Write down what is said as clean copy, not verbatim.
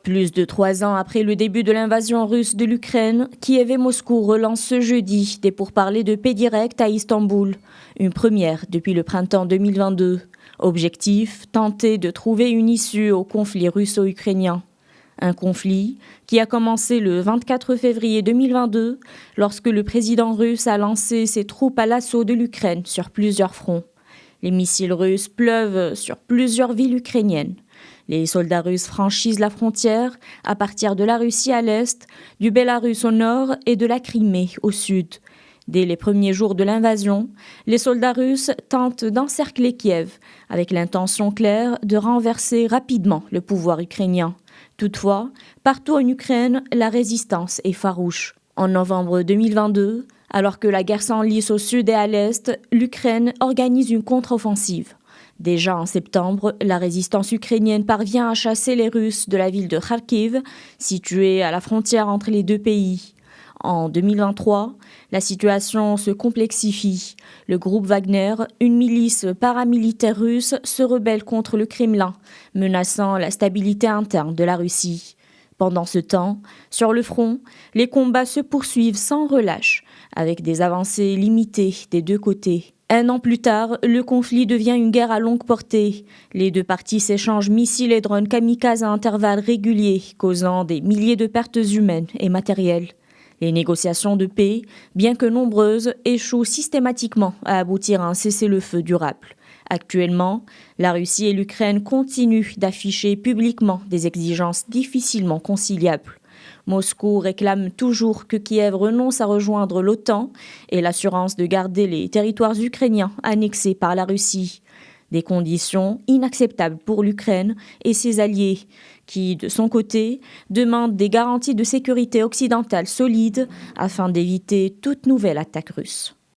Plus de 3 ans après le début de l'invasion russe de l'Ukraine, Kiev et Moscou relancent ce jeudi des pourparlers de paix direct à Istanbul, une première depuis le printemps 2022. Objectif, tenter de trouver une issue au conflit russo-ukrainien. Un conflit qui a commencé le 24 février 2022 lorsque le président russe a lancé ses troupes à l'assaut de l'Ukraine sur plusieurs fronts. Les missiles russes pleuvent sur plusieurs villes ukrainiennes. Les soldats russes franchissent la frontière à partir de la Russie à l'est, du Bélarus au nord et de la Crimée au sud. Dès les premiers jours de l'invasion, les soldats russes tentent d'encercler Kiev avec l'intention claire de renverser rapidement le pouvoir ukrainien. Toutefois, partout en Ukraine, la résistance est farouche. En novembre 2022, alors que la guerre s'enlise au sud et à l'est, l'Ukraine organise une contre-offensive. Déjà en septembre, la résistance ukrainienne parvient à chasser les Russes de la ville de Kharkiv, située à la frontière entre les deux pays. En 2023, la situation se complexifie. Le groupe Wagner, une milice paramilitaire russe, se rebelle contre le Kremlin, menaçant la stabilité interne de la Russie. Pendant ce temps, sur le front, les combats se poursuivent sans relâche, avec des avancées limitées des deux côtés. 1 an plus tard, le conflit devient une guerre à longue portée. Les deux parties s'échangent missiles et drones kamikazes à intervalles réguliers, causant des milliers de pertes humaines et matérielles. Les négociations de paix, bien que nombreuses, échouent systématiquement à aboutir à un cessez-le-feu durable. Actuellement, la Russie et l'Ukraine continuent d'afficher publiquement des exigences difficilement conciliables. Moscou réclame toujours que Kiev renonce à rejoindre l'OTAN et l'assurance de garder les territoires ukrainiens annexés par la Russie. Des conditions inacceptables pour l'Ukraine et ses alliés, qui, de son côté, demandent des garanties de sécurité occidentale solides afin d'éviter toute nouvelle attaque russe.